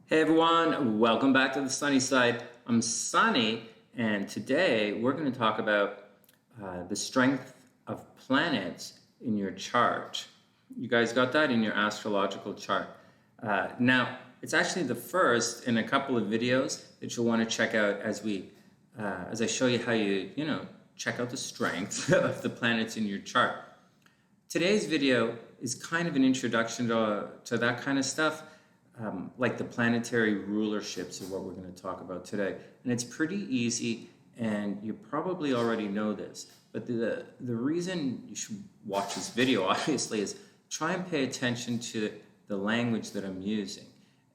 Hey everyone, welcome back to the sunny side. I'm Sonny, and today we're going to talk about the strength of planets in your chart. You guys got that in your astrological chart. Now, it's actually the first in a couple of videos that you'll want to check out as I show you how you check out the strength of the planets in your chart. Today's video is kind of an introduction to that kind of stuff. Like the planetary rulerships is what we're going to talk about today. And it's pretty easy, and you probably already know this. But the reason you should watch this video, obviously, is try and pay attention to the language that I'm using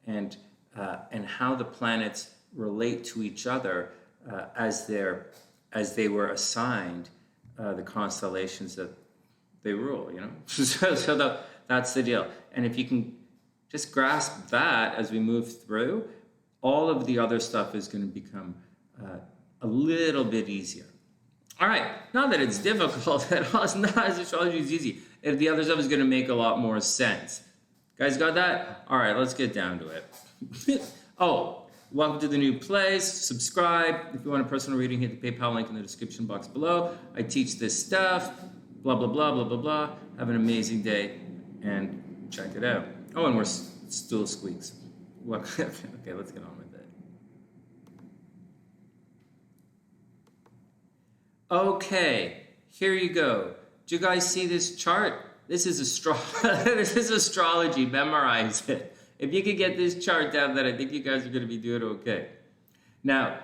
and how the planets relate to each other as they were assigned the constellations that they rule, so that's the deal. And if you can just grasp that as we move through, all of the other stuff is going to become a little bit easier. All right, not that it's difficult at all. It's not as astrology is easy. If the other stuff is going to make a lot more sense. Guys got that? All right, let's get down to it. Oh, welcome to the new place. Subscribe. If you want a personal reading, hit the PayPal link in the description box below. I teach this stuff. Blah, blah, blah, blah, blah, blah. Have an amazing day and check it out. Oh, and we're still squeaks. Well, okay, let's get on with it. Okay, here you go. Do you guys see this chart? This is this is astrology. Memorize it. If you could get this chart down, then I think you guys are going to be doing okay. Now,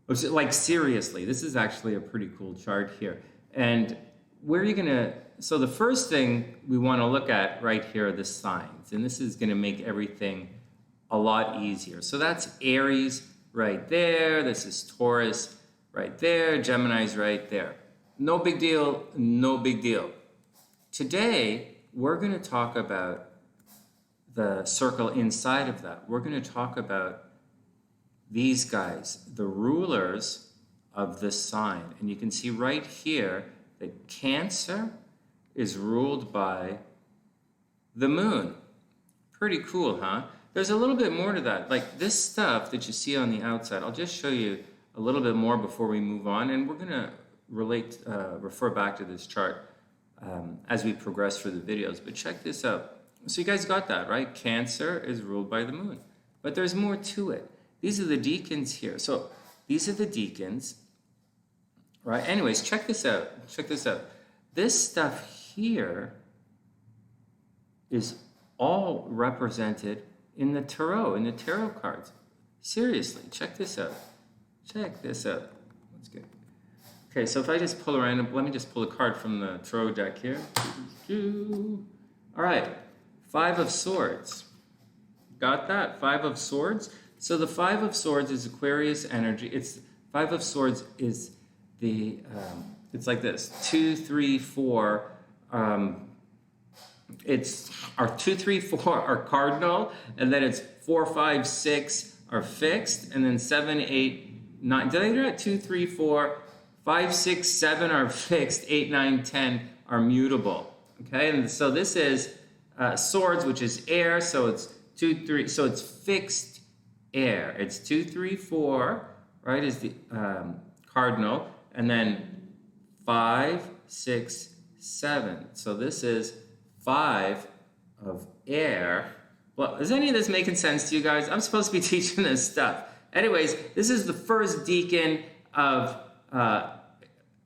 like seriously, this is actually a pretty cool chart here. And where are you going to... So the first thing we want to look at right here are the signs, and this is going to make everything a lot easier. So that's Aries right there. This is Taurus right there. Gemini's right there. No big deal. No big deal. Today, we're going to talk about the circle inside of that. We're going to talk about these guys, the rulers of the sign. And you can see right here that Cancer is ruled by the moon. Pretty cool, huh? There's a little bit more to that. Like this stuff that you see on the outside, I'll just show you a little bit more before we move on, and we're going to refer back to this chart as we progress through the videos. But check this out. So you guys got that, right? Cancer is ruled by the moon. But there's more to it. These are the deacons here. So these are the deacons, right? Anyways, check this out. Check this out. This stuff here is all represented in the tarot cards. Seriously, check this out. Check this out. That's good. Okay, so if I just pull a random, let me just pull a card from the tarot deck here. All right, Five of Swords. Got that? Five of Swords. So the Five of Swords is Aquarius energy. Five of Swords is the, it's like this, 2, 3, 4. It's our 2, 3, 4 are cardinal, and then it's 4, 5, 6 are fixed, and then 7, 8, 9. Did I do that? 2, 3, 4, 5, 6, 7 are fixed. 8, 9, 10 are mutable. Okay, and so this is swords, which is air. So it's 2, 3. So it's fixed air. It's 2, 3, 4. Right, is the cardinal, and then 5, 6, 7. So this is 5 of air. Well, is any of this making sense to you guys? I'm supposed to be teaching this stuff. Anyways, this is the first deacon of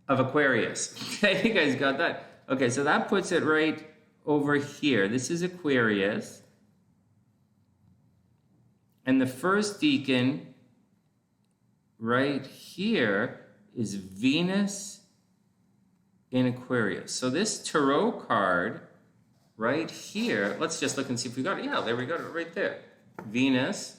Aquarius. Okay, you guys got that? Okay, so that puts it right over here. This is Aquarius. And the first deacon right here is Venus in Aquarius. So this tarot card right here, let's just look and see if we got it. Yeah, there we got it right there. Venus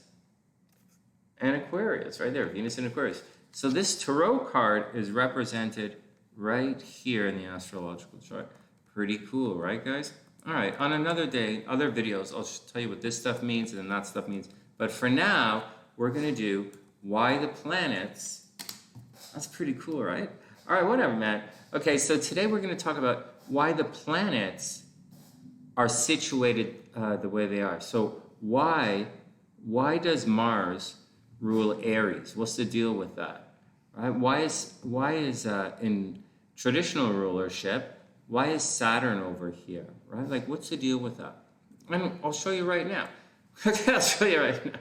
and Aquarius, right there. Venus and Aquarius. So this tarot card is represented right here in the astrological chart. Pretty cool, right, guys? All right, on another day, other videos, I'll tell you what this stuff means and then that stuff means. But for now, we're going to do why the planets. That's pretty cool, right? All right, whatever, man. Okay, so today we're going to talk about why the planets are situated the way they are. So why why does Mars rule Aries? What's the deal with that? Right? Why is in traditional rulership, why is Saturn over here? Right? Like, what's the deal with that? And I'll show you right now. Okay, I'll show you right now.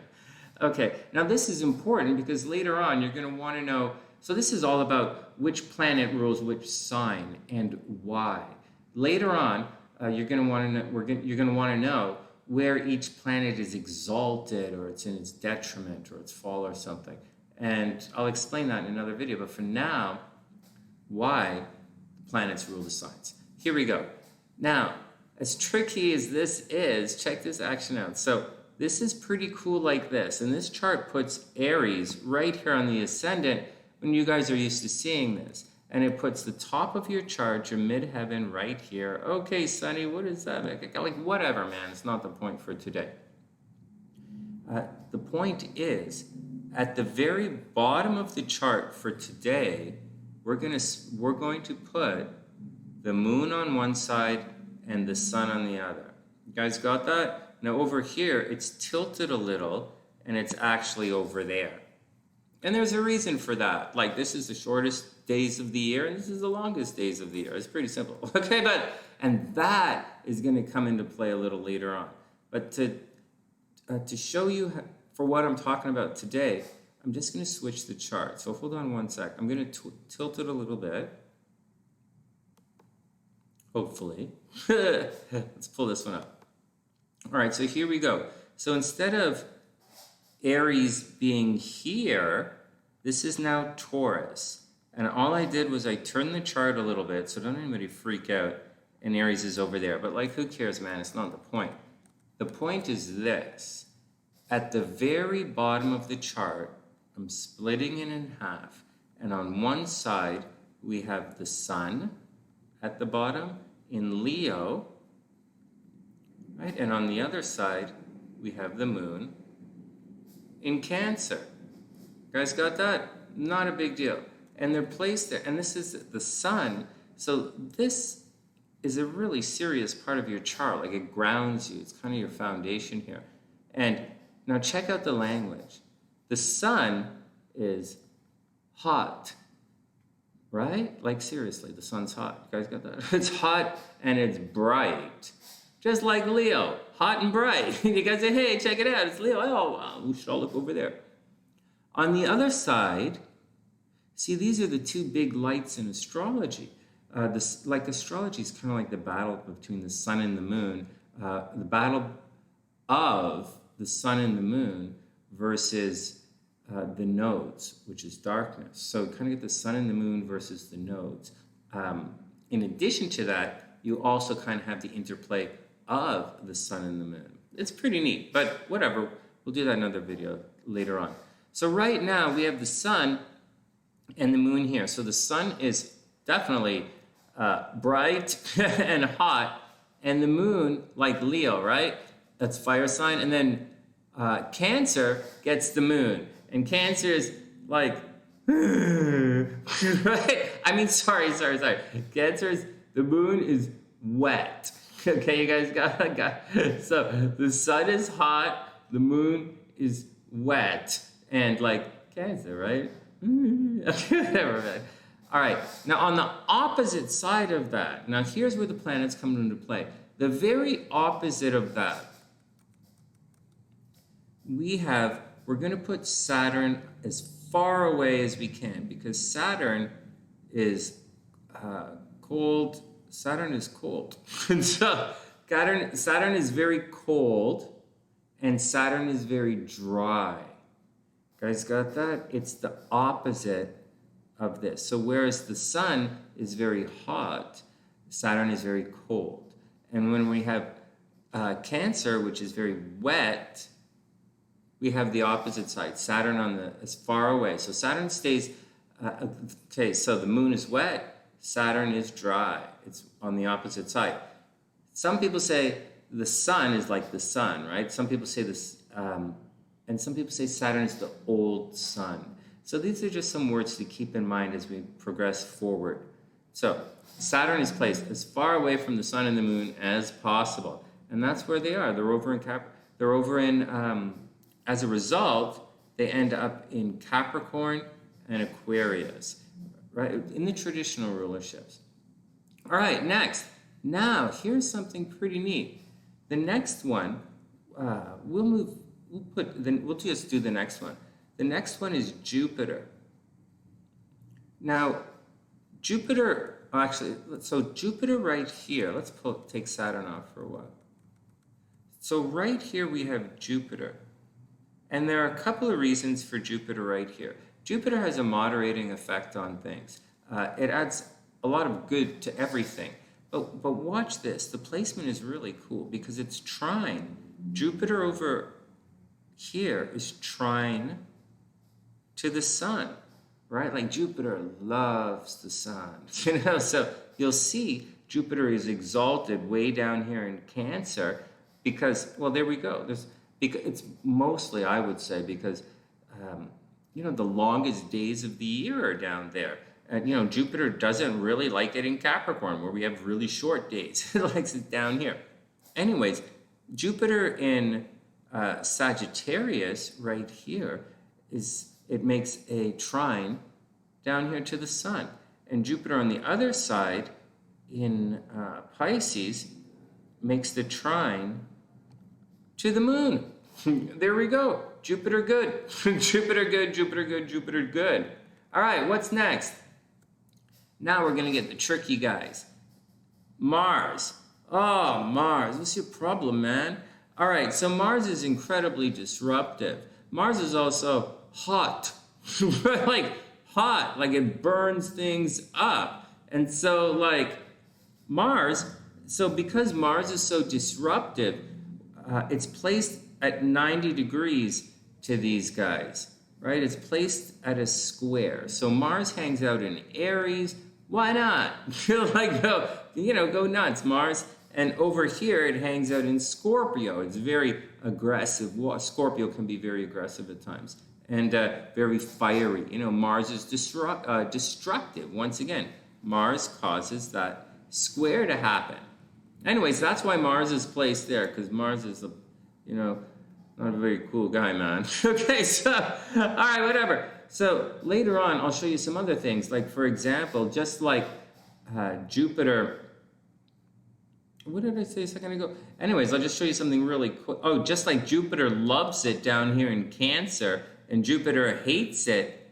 Okay, now this is important because later on you're going to want to know. So this is all about which planet rules which sign and why. Later on, you're going to want to know. You're going to want to know where each planet is exalted, or it's in its detriment, or its fall, or something. And I'll explain that in another video. But for now, why planets rule the signs. Here we go. Now, as tricky as this is, check this action out. So this is pretty cool like this. And this chart puts Aries right here on the ascendant when you guys are used to seeing this. And it puts the top of your chart, your midheaven, right here. Okay, Sonny, what does that make? Like, whatever, man. It's not the point for today. The point is, at the very bottom of the chart for today, we're going to put the moon on one side and the sun on the other. You guys got that? Now over here, it's tilted a little, and it's actually over there. And there's a reason for that. Like, this is the shortest days of the year, and this is the longest days of the year. It's pretty simple. Okay, and that is going to come into play a little later on. But to show you for what I'm talking about today, I'm just going to switch the chart. So hold on one sec. I'm going to tilt it a little bit. Hopefully. Let's pull this one up. All right, so here we go. So instead of Aries being here, this is now Taurus. And all I did was I turned the chart a little bit, so don't anybody freak out, and Aries is over there. But like, who cares, man? It's not the point. The point is this. At the very bottom of the chart, I'm splitting it in half. And on one side, we have the sun at the bottom in Leo, right? And on the other side, we have the moon in Cancer. You guys got that? Not a big deal. And they're placed there. And this is the sun. So this is a really serious part of your chart. Like, it grounds you. It's kind of your foundation here. And now check out the language. The sun is hot, right? Like, seriously, the sun's hot. You guys got that? It's hot and it's bright. Just like Leo, hot and bright. You guys say, hey, check it out, it's Leo. Oh, wow, we should all look over there. On the other side, see, these are the two big lights in astrology. Like, astrology is kind of like the battle between the sun and the moon, the battle of the sun and the moon versus the nodes, which is darkness. So kind of get the sun and the moon versus the nodes. In addition to that, you also kind of have the interplay of the sun and the moon. It's pretty neat, but whatever. We'll do that in another video later on. So right now, we have the sun and the moon here. So the sun is definitely bright and hot, and the moon, like Leo, right? That's fire sign. And then Cancer gets the moon. And Cancer is like, right? I mean, sorry. Cancer's, the moon is wet. Okay, you guys got. So the sun is hot, the moon is wet, and like Cancer, right? Whatever, man. All right, now on the opposite side of that, now here's where the planets come into play. The very opposite of that, we're going to put Saturn as far away as we can, because Saturn is cold. Saturn is cold. So Saturn is very cold, and Saturn is very dry. Guys got that? It's the opposite of this. So whereas the sun is very hot, Saturn is very cold. And when we have Cancer, which is very wet, we have the opposite side. Saturn is far away. So Saturn stays, okay, so the moon is wet, Saturn is dry. It's on the opposite side. Some people say the sun is like the sun, right? Some people say this, and some people say Saturn is the old sun. So these are just some words to keep in mind as we progress forward. So Saturn is placed as far away from the sun and the moon as possible, and that's where they are. They're over in as a result, they end up in Capricorn and Aquarius, right? In the traditional rulerships. All right, next. Now, here's something pretty neat. The next one, we'll just do the next one. The next one is Jupiter. Now, Jupiter, so Jupiter right here, let's take Saturn off for a while. So right here we have Jupiter. And there are a couple of reasons for Jupiter right here. Jupiter has a moderating effect on things. It adds a lot of good to everything. But watch this. The placement is really cool because it's trine. Jupiter over here is trine to the sun, right? Like Jupiter loves the sun, So you'll see Jupiter is exalted way down here in Cancer because, well, there we go. It's mostly, I would say, because, the longest days of the year are down there. And, Jupiter doesn't really like it in Capricorn, where we have really short days. It likes it down here. Anyways, Jupiter in Sagittarius right here it makes a trine down here to the sun. And Jupiter on the other side in Pisces makes the trine to the moon. There we go. Jupiter good. Jupiter good, Jupiter good, Jupiter good. All right, what's next? Now we're going to get the tricky guys. Mars. Oh, Mars. What's your problem, man? All right, so Mars is incredibly disruptive. Mars is also hot. Like hot, like it burns things up. And so like because Mars is so disruptive, it's placed at 90 degrees to these guys, right? It's placed at a square. So Mars hangs out in Aries. Why not? Go nuts, Mars. And over here, it hangs out in Scorpio. It's very aggressive. Scorpio can be very aggressive at times and very fiery. Mars is destructive. Once again, Mars causes that square to happen. Anyways, that's why Mars is placed there, because Mars is, not a very cool guy, man. Okay, so, all right, whatever. So later on, I'll show you some other things. Like, for example, just like Jupiter. What did I say a second ago? Anyways, I'll just show you something really cool. Oh, just like Jupiter loves it down here in Cancer, and Jupiter hates it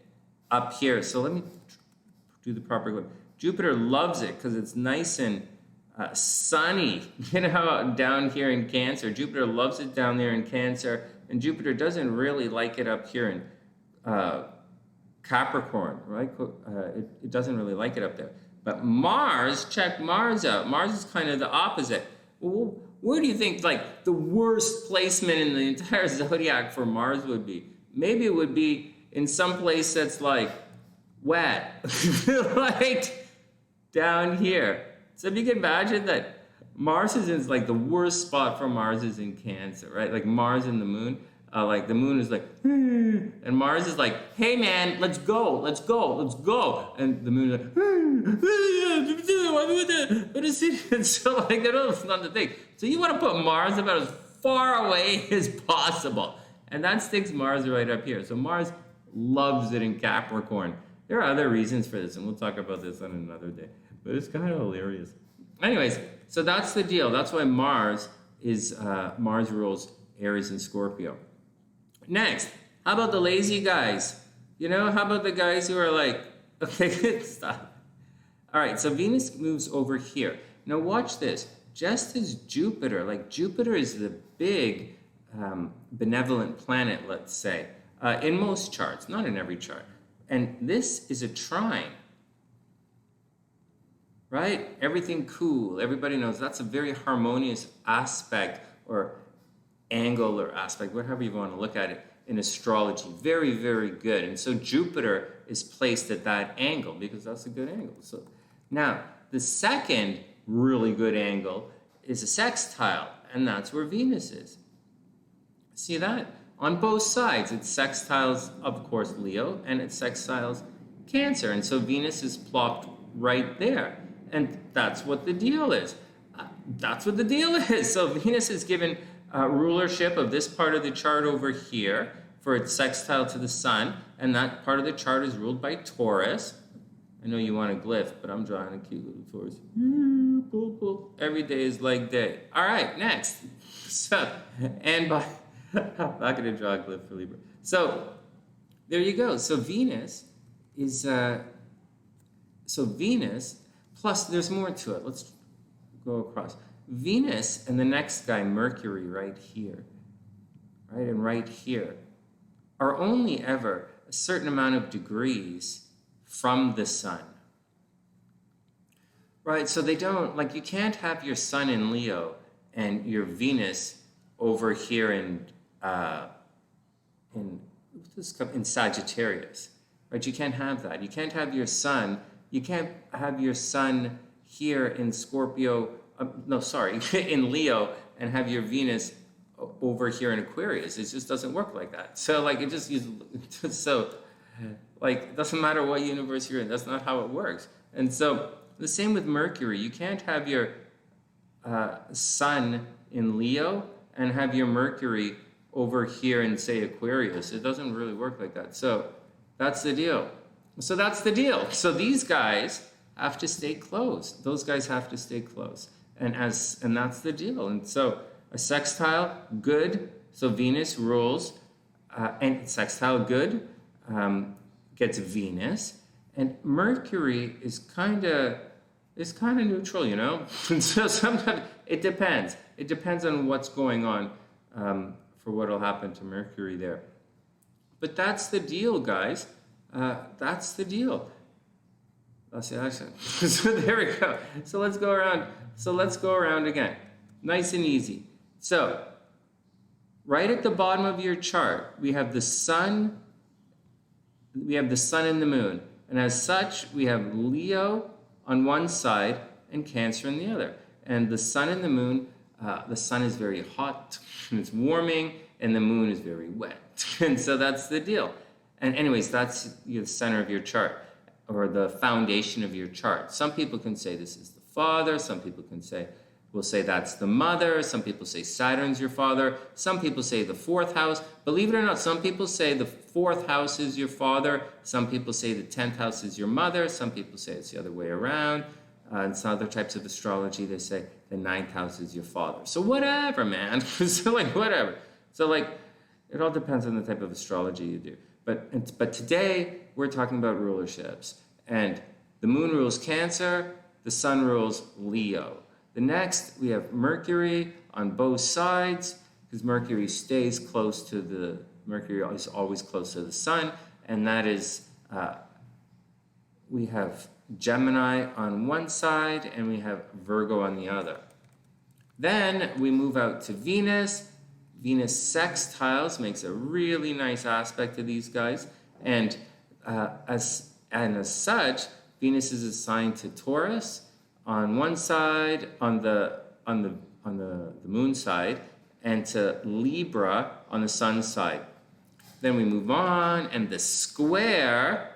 up here. So let me do the proper way. Jupiter loves it because it's nice and sunny, down here in Cancer. Jupiter loves it down there in Cancer, and Jupiter doesn't really like it up here in Capricorn, right? It doesn't really like it up there. But Mars, check Mars out. Mars is kind of the opposite. Well, where do you think, like, the worst placement in the entire zodiac for Mars would be? Maybe it would be in some place that's, like, wet. Like, down here. So if you can imagine that Mars is in, like, the worst spot for Mars is in Cancer, right? Like, Mars and the moon. Like, the moon is like, and Mars is like, hey, man, let's go. And the moon is like, what is it? And so, like, that's not the thing. So you want to put Mars about as far away as possible. And that sticks Mars right up here. So Mars loves it in Capricorn. There are other reasons for this, and we'll talk about this on another day. But it's kind of hilarious. Anyways, so that's the deal. That's why Mars rules Aries and Scorpio. Next, how about the lazy guys? How about the guys who are like, okay, stop. All right, so Venus moves over here. Now watch this. Just as Jupiter is the big benevolent planet, let's say, in most charts, not in every chart. And this is a trine, right? Everything cool. Everybody knows that's a very harmonious aspect or angle or aspect, whatever you want to look at it, in astrology. Very, very good. And so Jupiter is placed at that angle because that's a good angle. So now, the second really good angle is a sextile, and that's where Venus is. See that? On both sides, it sextiles, of course, Leo, and it sextiles Cancer. And so Venus is plopped right there. And that's what the deal is. So Venus is given rulership of this part of the chart over here for its sextile to the sun, and that part of the chart is ruled by Taurus. I know you want a glyph, but I'm drawing a cute little Taurus. Every day is leg day. All right, next. So, and by I'm not going to draw a glyph for Libra. So there you go. So Venus is Venus plus there's more to it. Let's go across. Venus and the next guy, Mercury, right here, right, and right here, are only ever a certain amount of degrees from the sun. Right, so they don't, like, you can't have your sun in Leo and your Venus over here in Sagittarius, right? You can't have that. You can't have your sun here in Scorpio, in Leo, and have your Venus over here in Aquarius. It just doesn't work like that. So, like, it doesn't matter what universe you're in. That's not how it works. And so, the same with Mercury. You can't have your sun in Leo and have your Mercury over here in, say, Aquarius. It doesn't really work like that. So that's the deal. So these guys have to stay close. Those guys have to stay close. And that's the deal. And so a sextile, good. So Venus rules. And sextile, good, gets Venus. And Mercury is kind of neutral, you know? So sometimes it depends. It depends on what's going on for what will happen to Mercury there. But that's the deal, guys. That's the deal. That's the accent. So there we go. So let's go around again. Nice and easy. So right at the bottom of your chart, we have the sun. We have the sun and the moon. And as such, we have Leo on one side and Cancer on the other. And the sun and the moon, the sun is very hot and it's warming, and the moon is very wet. And so that's the deal. And anyways, that's the center of your chart, or the foundation of your chart. Some people can say this is the father. Some people will say that's the mother. Some people say Saturn's your father. Some people say the fourth house. Believe it or not, some people say the fourth house is your father. Some people say the 10th house is your mother. Some people say it's the other way around. In some other types of astrology, they say the 9th house is your father. So whatever, man. So whatever. So it all depends on the type of astrology you do. But today we're talking about rulerships. And the moon rules Cancer. The sun rules Leo. The next, we have Mercury on both sides, because Mercury is always close to the sun, and that is, we have Gemini on one side, and we have Virgo on the other. Then we move out to Venus. Venus sextiles makes a really nice aspect to these guys, and as such, Venus is assigned to Taurus on one side, on the moon side, and to Libra on the sun side. Then we move on, and the square,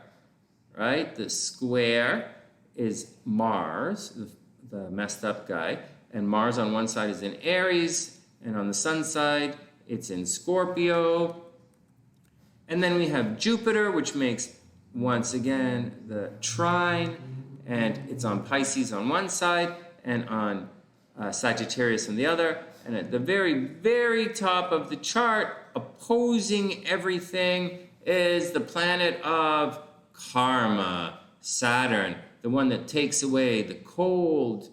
right? The square is Mars, the messed up guy, and Mars on one side is in Aries, and on the sun side, it's in Scorpio. And then we have Jupiter, which makes, once again, the trine, and it's on Pisces on one side and on Sagittarius on the other. And at the very, very top of the chart, opposing everything, is the planet of karma, Saturn, the one that takes away, the cold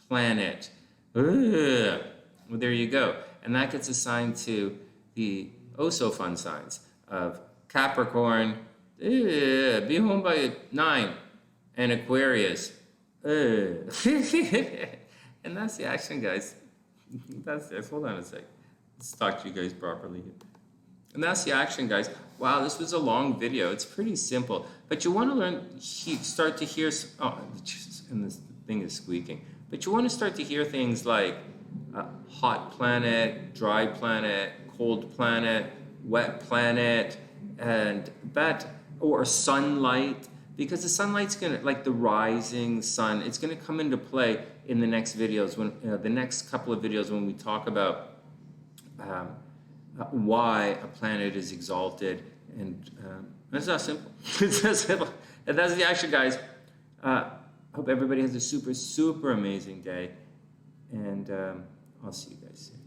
planet. Ugh. Well, there you go. And that gets assigned to the oh-so-fun signs of Capricorn, be home by 9, and Aquarius. And that's the action, guys. That's it. Hold on a sec. Let's talk to you guys properly here. And that's the action, guys. Wow, this was a long video. It's pretty simple. But you want to learn, start to hear, and this thing is squeaking. But you want to start to hear things like hot planet, dry planet, cold planet, wet planet, and that, or sunlight. Because the sunlight's gonna, like the rising sun, it's gonna come into play in the next videos, when the next couple of videos when we talk about why a planet is exalted, and it's not simple. It's not simple. And that's the action, guys. Hope everybody has a super, super amazing day, and I'll see you guys soon.